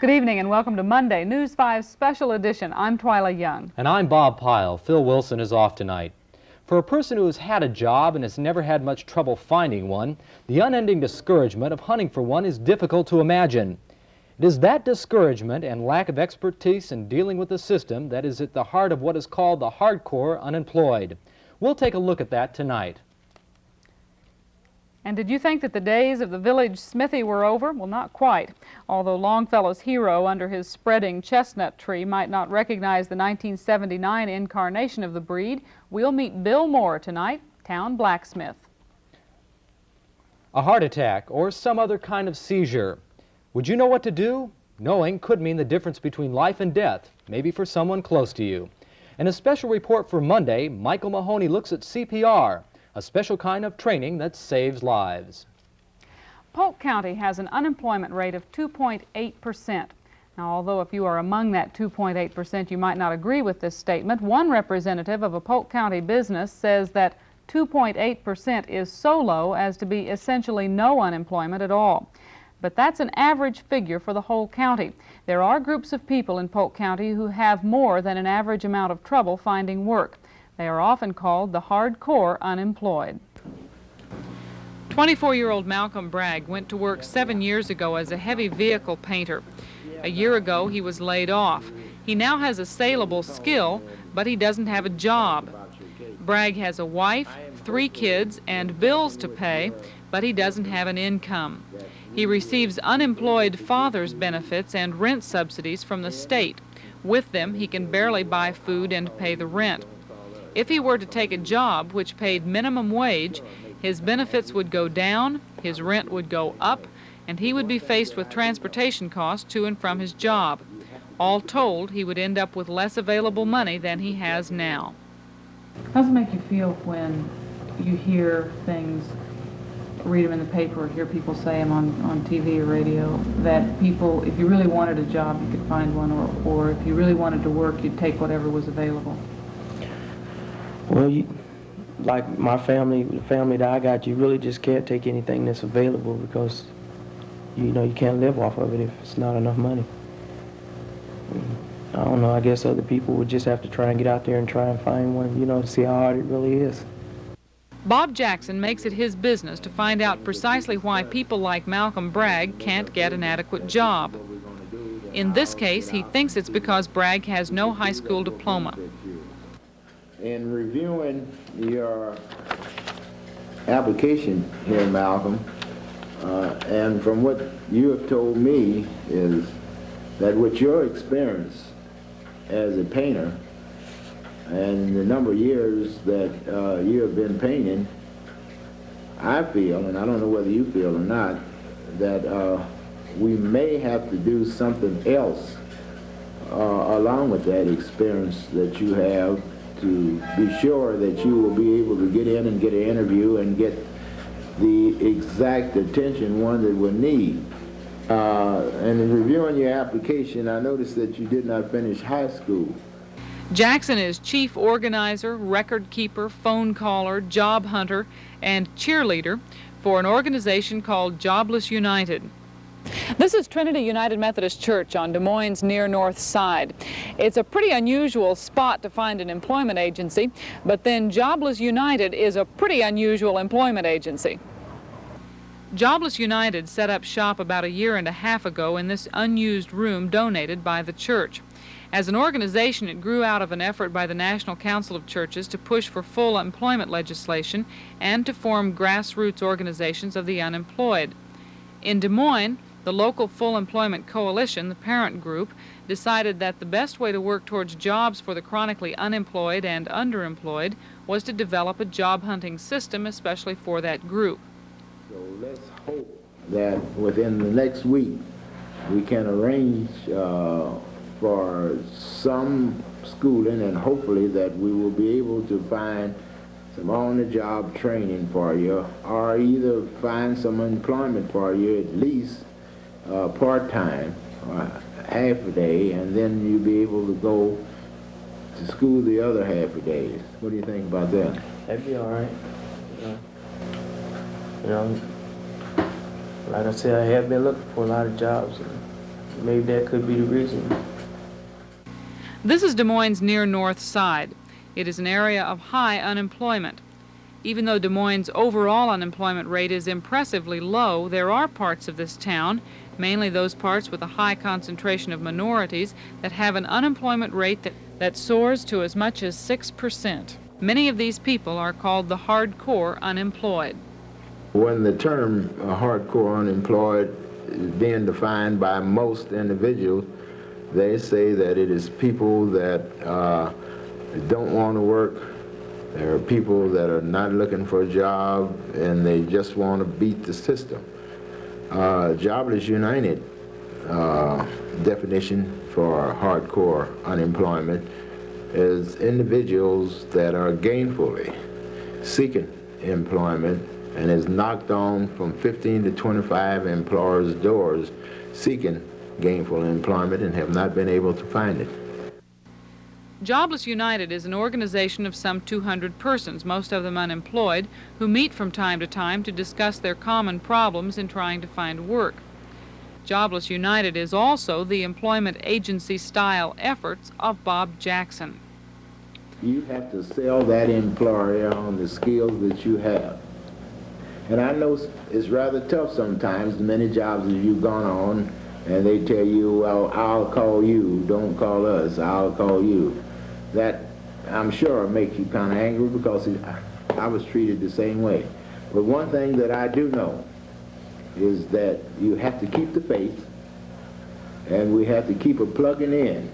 Good evening and welcome to Monday, Newsfive Special Edition. I'm Twyla Young. And I'm Bob Pyle. Phil Wilson is off tonight. For a person who has had a job and has never had much trouble finding one, the unending discouragement of hunting for one is difficult to imagine. It is that discouragement and lack of expertise in dealing with the system that is at the heart of what is called the hardcore unemployed. We'll take a look at that tonight. And did you think that the days of the village smithy were over? Well, not quite. Although Longfellow's hero under his spreading chestnut tree might not recognize the 1979 incarnation of the breed, we'll meet Bill Moore tonight, town blacksmith. A heart attack or some other kind of seizure. Would you know what to do? Knowing could mean the difference between life and death, maybe for someone close to you. In a special report for Monday, Michael Mahoney looks at CPR, a special kind of training that saves lives. Polk County has an unemployment rate of 2.8%. Now, although if you are among that 2.8%, you might not agree with this statement, one representative of a Polk County business says that 2.8% is so low as to be essentially no unemployment at all. But that's an average figure for the whole county. There are groups of people in Polk County who have more than an average amount of trouble finding work. They are often called the hardcore unemployed. 24-year-old Malcolm Bragg went to work 7 years ago as a heavy vehicle painter. A year ago, he was laid off. He now has a saleable skill, but he doesn't have a job. Bragg has a wife, 3 kids, and bills to pay, but he doesn't have an income. He receives unemployed father's benefits and rent subsidies from the state. With them, he can barely buy food and pay the rent. If he were to take a job which paid minimum wage, his benefits would go down, his rent would go up, and he would be faced with transportation costs to and from his job. All told, he would end up with less available money than he has now. How does it make you feel when you hear things, read them in the paper, or hear people say them on TV or radio, that people, if you really wanted a job, you could find one, or if you really wanted to work, you'd take whatever was available? Well, like my family, the family that I got, you really just can't take anything that's available because, you can't live off of it if it's not enough money. I don't know, I guess other people would just have to try and get out there and try and find one, to see how hard it really is. Bob Jackson makes it his business to find out precisely why people like Malcolm Bragg can't get an adequate job. In this case, he thinks it's because Bragg has no high school diploma. In reviewing your application here, Malcolm, and from what you have told me is that with your experience as a painter and the number of years that you have been painting, I feel, and I don't know whether you feel or not, that we may have to do something else along with that experience that you have to be sure that you will be able to get in and get an interview and get the exact attention one that will need. And in reviewing your application, I noticed that you did not finish high school. Jackson is chief organizer, record keeper, phone caller, job hunter, and cheerleader for an organization called Jobless United. This is Trinity United Methodist Church on Des Moines' near north side. It's a pretty unusual spot to find an employment agency, but then Jobless United is a pretty unusual employment agency. Jobless United set up shop about 1.5 years ago in this unused room donated by the church. As an organization, it grew out of an effort by the National Council of Churches to push for full employment legislation and to form grassroots organizations of the unemployed. In Des Moines, the local Full Employment Coalition, the parent group, decided that the best way to work towards jobs for the chronically unemployed and underemployed was to develop a job hunting system, especially for that group. So let's hope that within the next week we can arrange for some schooling, and hopefully that we will be able to find some on-the-job training for you, or either find some employment for you, at least part-time, half a day, and then you'll be able to go to school the other half a day. What do you think about that? That'd be all right. Like I said, I have been looking for a lot of jobs, and maybe that could be the reason. This is Des Moines' near north side. It is an area of high unemployment. Even though Des Moines' overall unemployment rate is impressively low, there are parts of this town, mainly those parts with a high concentration of minorities, that have an unemployment rate that soars to as much as 6%. Many of these people are called the hardcore unemployed. When the term hardcore unemployed is being defined by most individuals, they say that it is people that don't want to work. There are people that are not looking for a job and they just want to beat the system. Jobless United definition for hardcore unemployment is individuals that are gainfully seeking employment and is knocked on from 15 to 25 employers' doors seeking gainful employment and have not been able to find it. Jobless United is an organization of some 200 persons, most of them unemployed, who meet from time to time to discuss their common problems in trying to find work. Jobless United is also the employment agency-style efforts of Bob Jackson. You have to sell that employer on the skills that you have. And I know it's rather tough sometimes, many jobs that you've gone on, and they tell you, well, I'll call you, don't call us, I'll call you. That, I'm sure, makes you kind of angry because I was treated the same way. But one thing that I do know is that you have to keep the faith, and we have to keep it plugging in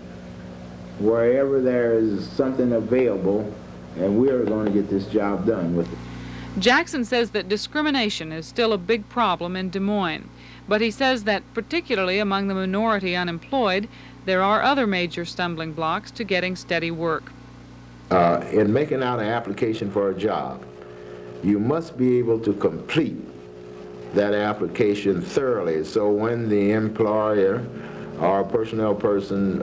wherever there is something available, and we're going to get this job done with it. Jackson says that discrimination is still a big problem in Des Moines, but he says that particularly among the minority unemployed, there are other major stumbling blocks to getting steady work. In making out an application for a job, you must be able to complete that application thoroughly, so when the employer or personnel person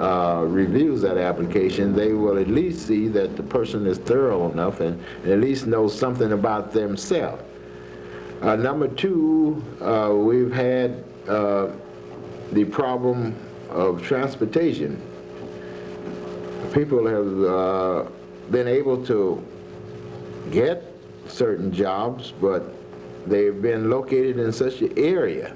reviews that application, they will at least see that the person is thorough enough and at least knows something about themselves. Number two, we've had the problem of transportation. People have been able to get certain jobs, but they've been located in such an area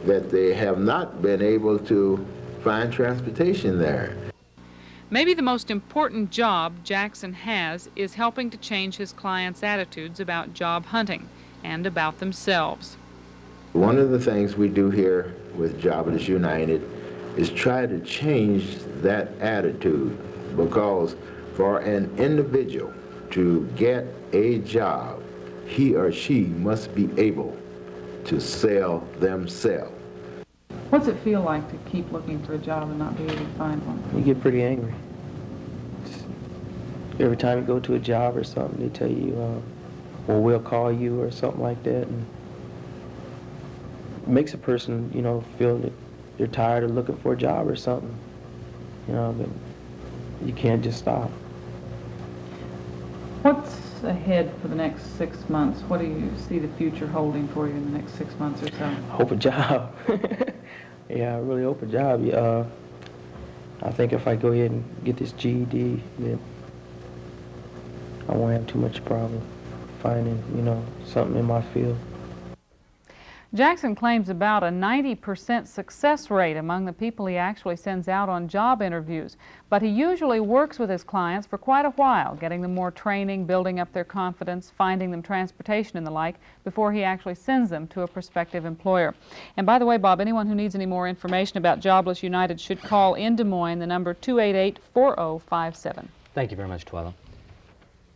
that they have not been able to find transportation there. Maybe the most important job Jackson has is helping to change his clients' attitudes about job hunting and about themselves. One of the things we do here with Jobless United is try to change that attitude, because for an individual to get a job, he or she must be able to sell themselves. What's it feel like to keep looking for a job and not be able to find one? You get pretty angry. Every time you go to a job or something, they tell you, well, we'll call you or something like that. And it makes a person, you know, feel that they're tired of looking for a job or something. You know, but you can't just stop. What's ahead for the next 6 months? What do you see the future holding for you in the next 6 months or so? Hope a job. Yeah, I really hope a job. I think if I go ahead and get this GED, then I won't have too much problem finding, you know, something in my field. Jackson claims about a 90% success rate among the people he actually sends out on job interviews, but he usually works with his clients for quite a while, getting them more training, building up their confidence, finding them transportation and the like, before he actually sends them to a prospective employer. And by the way, Bob, anyone who needs any more information about Jobless United should call in Des Moines, the number 288-4057. Thank you very much, Twyla.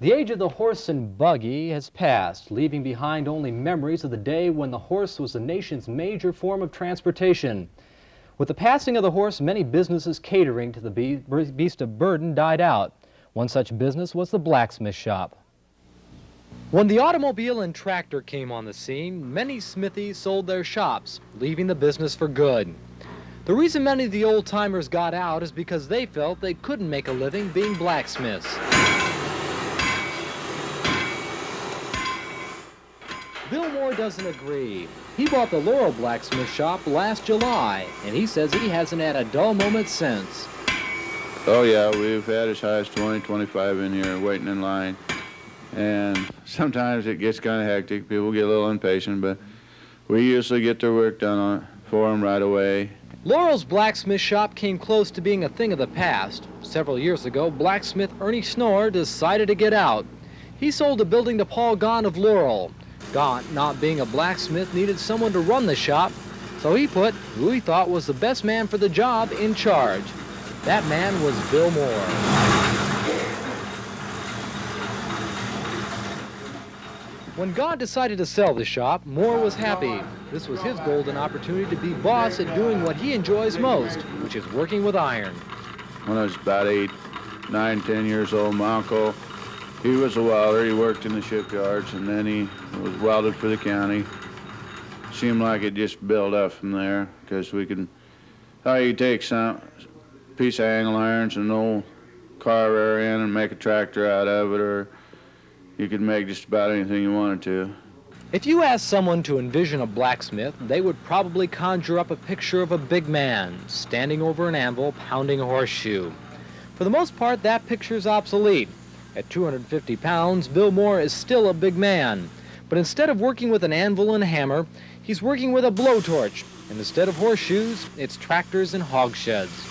The age of the horse and buggy has passed, leaving behind only memories of the day when the horse was the nation's major form of transportation. With the passing of the horse, many businesses catering to the beast of burden died out. One such business was the blacksmith shop. When the automobile and tractor came on the scene, many smithies sold their shops, leaving the business for good. The reason many of the old-timers got out is because they felt they couldn't make a living being blacksmiths. Bill Moore doesn't agree. He bought the Laurel blacksmith shop last July, and he says he hasn't had a dull moment since. Oh yeah, we've had as high as 20, 25 in here waiting in line. And sometimes it gets kind of hectic. People get a little impatient, but we usually get their work done for them right away. Laurel's blacksmith shop came close to being a thing of the past. Several years ago, blacksmith Ernie Snorer decided to get out. He sold the building to Paul Gaunt of Laurel. Gaunt, not being a blacksmith, needed someone to run the shop, so he put who he thought was the best man for the job in charge. That man was Bill Moore. When Gaunt decided to sell the shop, Moore was happy. This was his golden opportunity to be boss at doing what he enjoys most, which is working with iron. When I was about 8, 9, 10 years old, my uncle, he was a welder. He worked in the shipyards, and then he was welded for the county. Seemed like it just built up from there, because you could take some piece of angle irons and an old car rear end and make a tractor out of it, or you could make just about anything you wanted to. If you asked someone to envision a blacksmith, they would probably conjure up a picture of a big man standing over an anvil pounding a horseshoe. For the most part, that picture's obsolete. At 250 pounds, Bill Moore is still a big man. But instead of working with an anvil and a hammer, he's working with a blowtorch. And instead of horseshoes, it's tractors and hog sheds.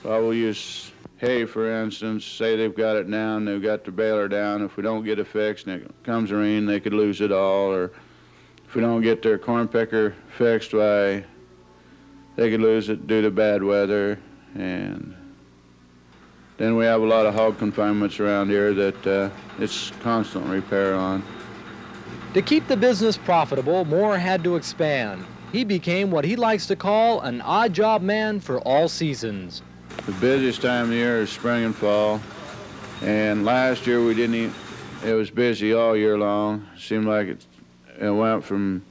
Well, we'll use hay, for instance. Say they've got it down, they've got the baler down. If we don't get it fixed and it comes rain, they could lose it all. Or if we don't get their corn picker fixed, why, they could lose it due to bad weather. And then we have a lot of hog confinements around here that it's constant repair on. To keep the business profitable, Moore had to expand. He became what he likes to call an odd job man for all seasons. The busiest time of the year is spring and fall. And last year we didn't even, it was busy all year long. Seemed like it went from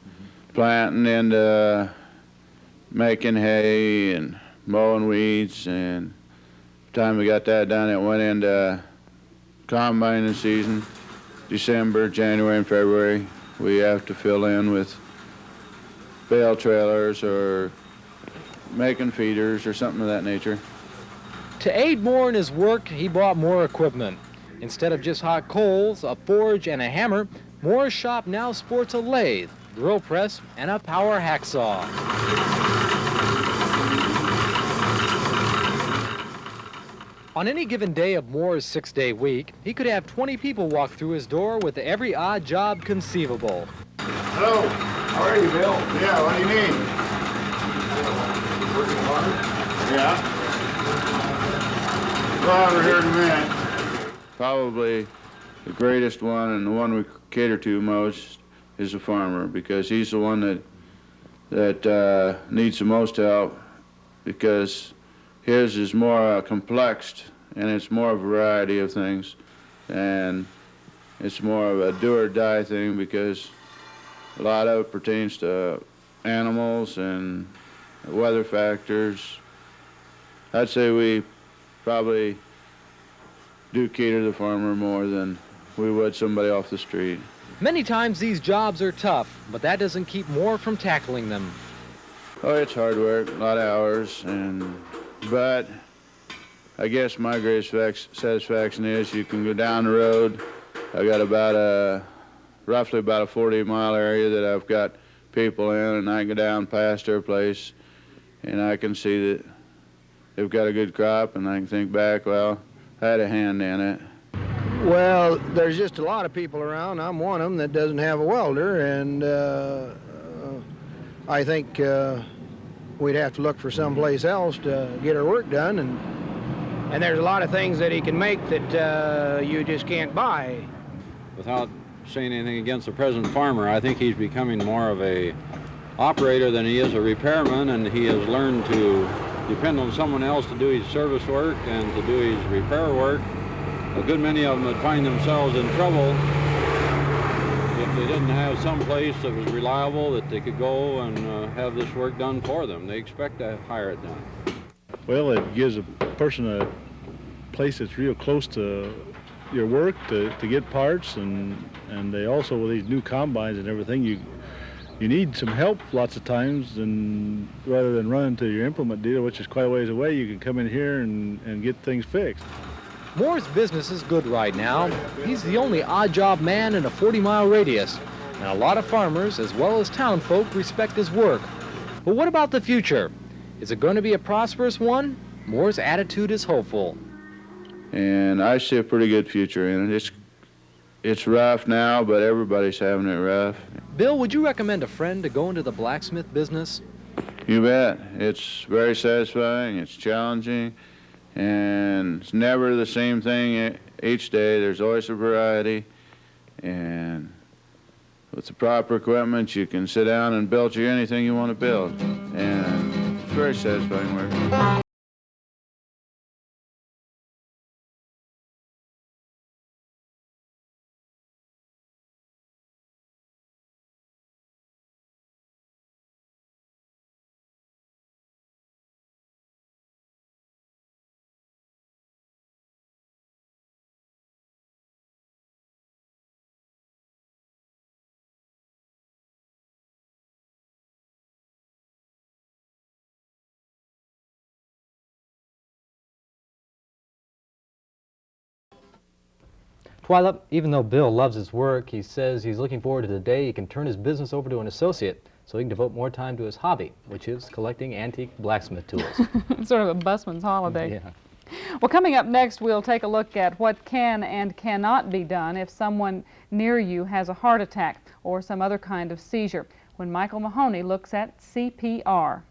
planting into making hay and mowing weeds, and by the time we got that done, it went into combining season. December, January, and February, we have to fill in with bale trailers or making feeders or something of that nature. To aid Moore in his work, he bought more equipment. Instead of just hot coals, a forge, and a hammer, Moore's shop now sports a lathe, drill press, and a power hacksaw. On any given day of Moore's 6-day week, he could have 20 people walk through his door with every odd job conceivable. Hello, how are you, Bill? Yeah, what do you need? Working hard? Yeah. Well, over here in a minute. Probably the greatest one and the one we cater to most is the farmer, because he's the one that needs the most help, because his is more complex, and it's more a variety of things, and it's more of a do or die thing, because a lot of it pertains to animals and weather factors. I'd say we probably do cater the farmer more than we would somebody off the street. Many times these jobs are tough, but that doesn't keep Moore from tackling them. Oh, it's hard work, a lot of hours, but I guess my greatest satisfaction is you can go down the road. I got roughly about a 40-mile area that I've got people in, and I can go down past their place, and I can see that they've got a good crop, and I can think back, well, I had a hand in it. Well, there's just a lot of people around. I'm one of them that doesn't have a welder, and I think we'd have to look for someplace else to get our work done, and there's a lot of things that he can make that you just can't buy. Without saying anything against the present farmer, I think he's becoming more of a operator than he is a repairman, and he has learned to depend on someone else to do his service work and to do his repair work. A good many of them would find themselves in trouble if they didn't have some place that was reliable that they could go and have this work done for them. They expect to hire it done. Well, it gives a person a place that's real close to your work to get parts, and they also, with these new combines and everything, you need some help lots of times, and rather than running to your implement dealer, which is quite a ways away, you can come in here and get things fixed. Moore's business is good right now. He's the only odd job man in a 40-mile radius, and a lot of farmers, as well as town folk, respect his work. But what about the future? Is it going to be a prosperous one? Moore's attitude is hopeful. And I see a pretty good future in it. It's rough now, but everybody's having it rough. Bill, would you recommend a friend to go into the blacksmith business? You bet. It's very satisfying, it's challenging, and it's never the same thing each day. There's always a variety, and with the proper equipment, you can sit down and build you anything you want to build, and it's very satisfying work. Twyla, even though Bill loves his work, he says he's looking forward to the day he can turn his business over to an associate so he can devote more time to his hobby, which is collecting antique blacksmith tools. Sort of a busman's holiday. Yeah. Well, coming up next, we'll take a look at what can and cannot be done if someone near you has a heart attack or some other kind of seizure, when Michael Mahoney looks at CPR.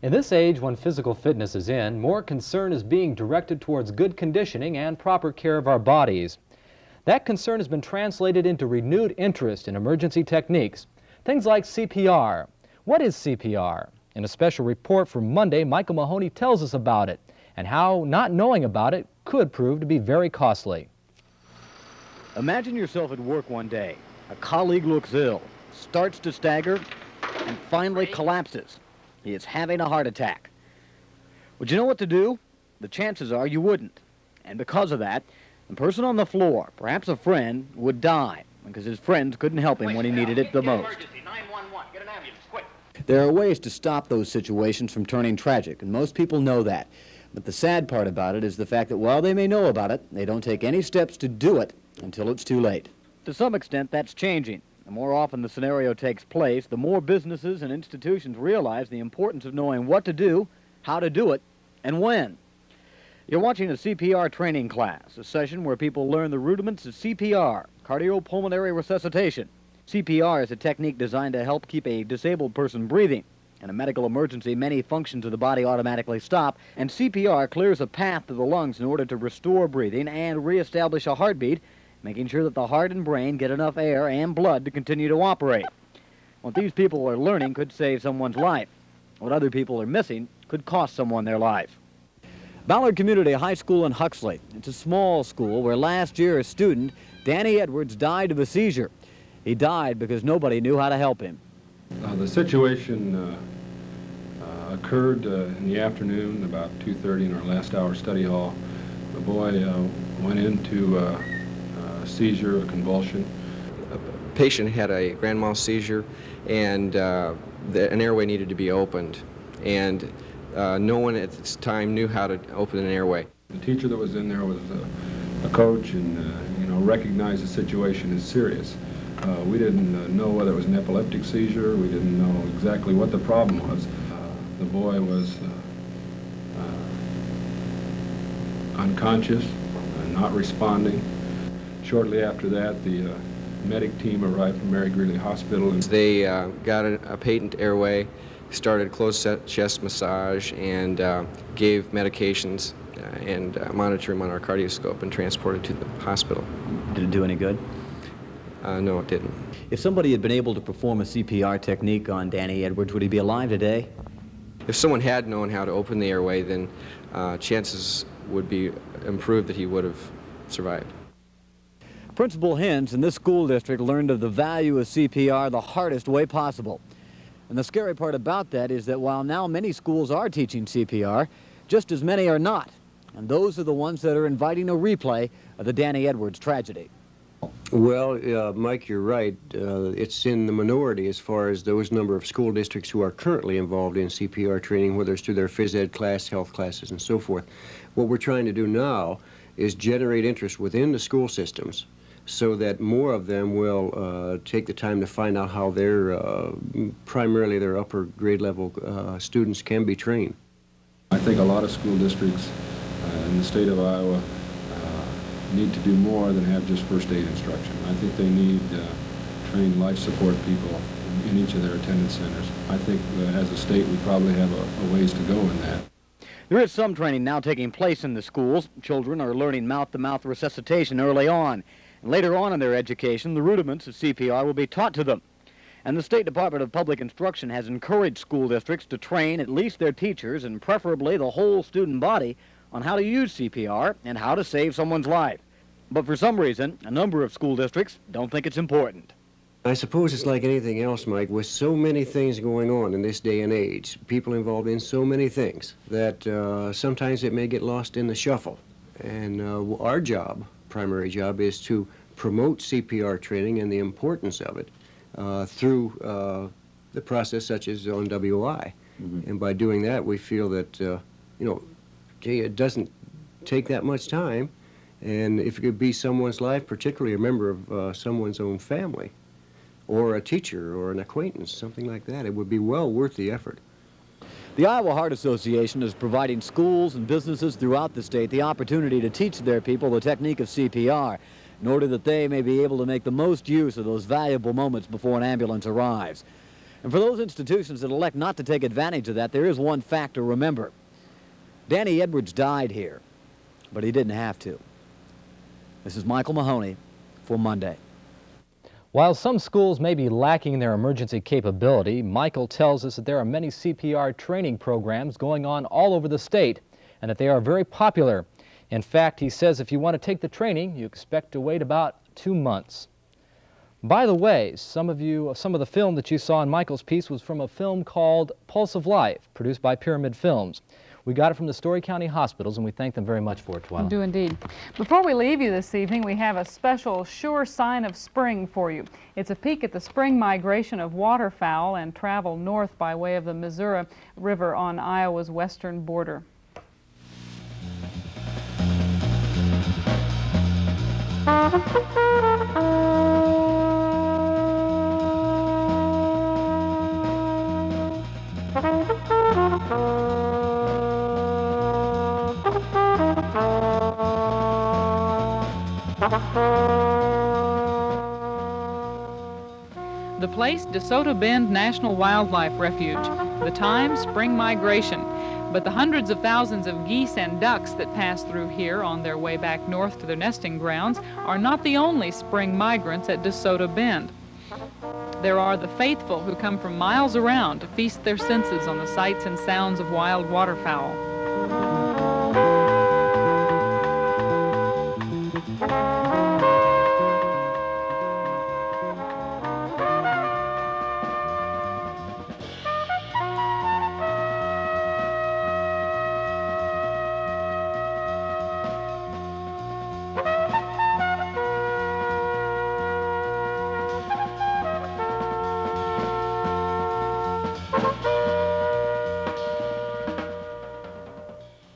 In this age, when physical fitness is in, more concern is being directed towards good conditioning and proper care of our bodies. That concern has been translated into renewed interest in emergency techniques, things like CPR. What is CPR? In a special report from Monday, Michael Mahoney tells us about it and how not knowing about it could prove to be very costly. Imagine yourself at work one day. A colleague looks ill, starts to stagger, and finally collapses. He is having a heart attack. Would you know what to do? The chances are you wouldn't. And because of that, the person on the floor, perhaps a friend, would die because his friends couldn't help him when he needed it the most. Get an ambulance, quick. There are ways to stop those situations from turning tragic, and most people know that. But the sad part about it is the fact that while they may know about it, they don't take any steps to do it until it's too late. To some extent, that's changing. The more often the scenario takes place, the more businesses and institutions realize the importance of knowing what to do, how to do it, and when. You're watching a CPR training class, a session where people learn the rudiments of CPR, cardiopulmonary resuscitation. CPR is a technique designed to help keep a disabled person breathing. In a medical emergency, many functions of the body automatically stop, and CPR clears a path to the lungs in order to restore breathing and reestablish a heartbeat, making sure that the heart and brain get enough air and blood to continue to operate. What these people are learning could save someone's life. What other people are missing could cost someone their life. Ballard Community High School in Huxley. It's a small school where last year a student, Danny Edwards, died of a seizure. He died because nobody knew how to help him. The situation occurred in the afternoon, about 2:30 in our last hour study hall. The boy went into a seizure, a convulsion. A patient had a grand mal seizure, and an airway needed to be opened. And no one at this time knew how to open an airway. The teacher that was in there was a coach, and recognized the situation as serious. We didn't know whether it was an epileptic seizure. We didn't know exactly what the problem was. The boy was unconscious and not responding. Shortly after that, the medic team arrived from Mary Greeley Hospital. They got a patent airway, started closed chest massage, and gave medications and monitored him on our cardioscope and transported to the hospital. Did it do any good? No, it didn't. If somebody had been able to perform a CPR technique on Danny Edwards, would he be alive today? If someone had known how to open the airway, then chances would be improved that he would have survived. Principal Hens in this school district learned of the value of CPR the hardest way possible. And the scary part about that is that while now many schools are teaching CPR, just as many are not. And those are the ones that are inviting a replay of the Danny Edwards tragedy. Well, Mike, you're right. It's in the minority as far as those number of school districts who are currently involved in CPR training, whether it's through their phys ed class, health classes, and so forth. What we're trying to do now is generate interest within the school systems so that more of them will take the time to find out how their, primarily their upper grade level students can be trained. I think a lot of school districts in the state of Iowa need to do more than have just first aid instruction. I think they need trained life support people in each of their attendance centers. I think as a state we probably have a ways to go in that. There is some training now taking place in the schools. Children are learning mouth-to-mouth resuscitation early on. And later on in their education, the rudiments of CPR will be taught to them. And the State Department of Public Instruction has encouraged school districts to train at least their teachers and preferably the whole student body on how to use CPR and how to save someone's life. But for some reason, a number of school districts don't think it's important. I suppose it's like anything else, Mike, with so many things going on in this day and age, people involved in so many things, that sometimes it may get lost in the shuffle. And our job, primary job, is to promote CPR training and the importance of it through the process such as on WOI. Mm-hmm. And by doing that, we feel that, it doesn't take that much time. And if it could be someone's life, particularly a member of someone's own family, or a teacher or an acquaintance, something like that, it would be well worth the effort. The Iowa Heart Association is providing schools and businesses throughout the state the opportunity to teach their people the technique of CPR in order that they may be able to make the most use of those valuable moments before an ambulance arrives. And for those institutions that elect not to take advantage of that, there is one fact to remember. Danny Edwards died here, but he didn't have to. This is Michael Mahoney for Monday. While some schools may be lacking in their emergency capability, Michael tells us that there are many CPR training programs going on all over the state and that they are very popular. In fact, he says if you want to take the training, you expect to wait about 2 months. By the way, some of the film that you saw in Michael's piece was from a film called Pulse of Life, produced by Pyramid Films. We got it from the Story County Hospitals, and we thank them very much for it, Twyla. We do indeed. Before we leave you this evening, we have a special sure sign of spring for you. It's a peek at the spring migration of waterfowl and travel north by way of the Missouri River on Iowa's western border. The place, DeSoto Bend National Wildlife Refuge. The time, spring migration. But the hundreds of thousands of geese and ducks that pass through here on their way back north to their nesting grounds are not the only spring migrants at DeSoto Bend. There are the faithful who come from miles around to feast their senses on the sights and sounds of wild waterfowl.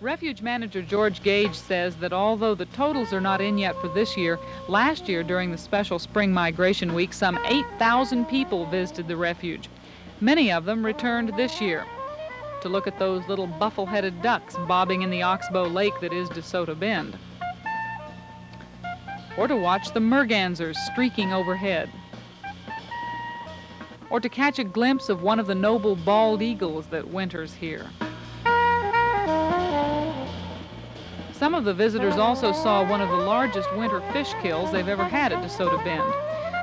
Refuge manager George Gage says that although the totals are not in yet for this year, last year during the special spring migration week, some 8,000 people visited the refuge. Many of them returned this year to look at those little buffle-headed ducks bobbing in the oxbow lake that is DeSoto Bend, or to watch the mergansers streaking overhead, or to catch a glimpse of one of the noble bald eagles that winters here. Some of the visitors also saw one of the largest winter fish kills they've ever had at DeSoto Bend.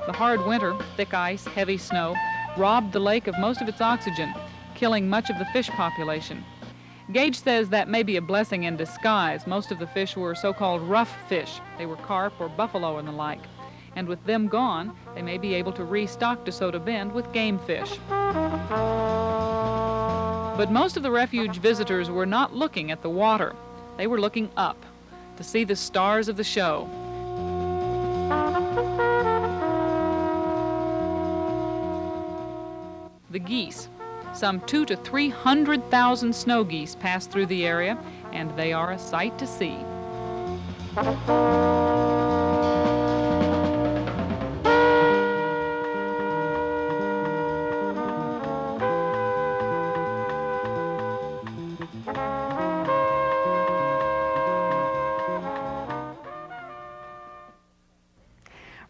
The hard winter, thick ice, heavy snow, robbed the lake of most of its oxygen, killing much of the fish population. Gage says that may be a blessing in disguise. Most of the fish were so-called rough fish. They were carp or buffalo and the like. And with them gone, they may be able to restock DeSoto Bend with game fish. But most of the refuge visitors were not looking at the water. They were looking up to see the stars of the show. The geese. Some 200,000 to 300,000 snow geese pass through the area, and they are a sight to see.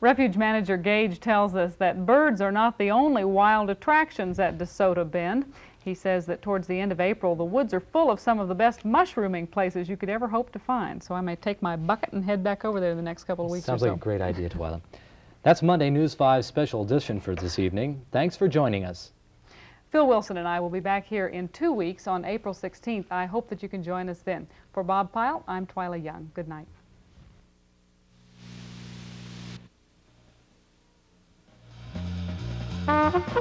Refuge manager Gage tells us that birds are not the only wild attractions at DeSoto Bend. He says that towards the end of April, the woods are full of some of the best mushrooming places you could ever hope to find. So I may take my bucket and head back over there the next couple of weeks or so. Sounds like a great idea, Twyla. That's Monday News 5's special edition for this evening. Thanks for joining us. Phil Wilson and I will be back here in 2 weeks on April 16th. I hope that you can join us then. For Bob Pyle, I'm Twyla Young. Good night. Bye.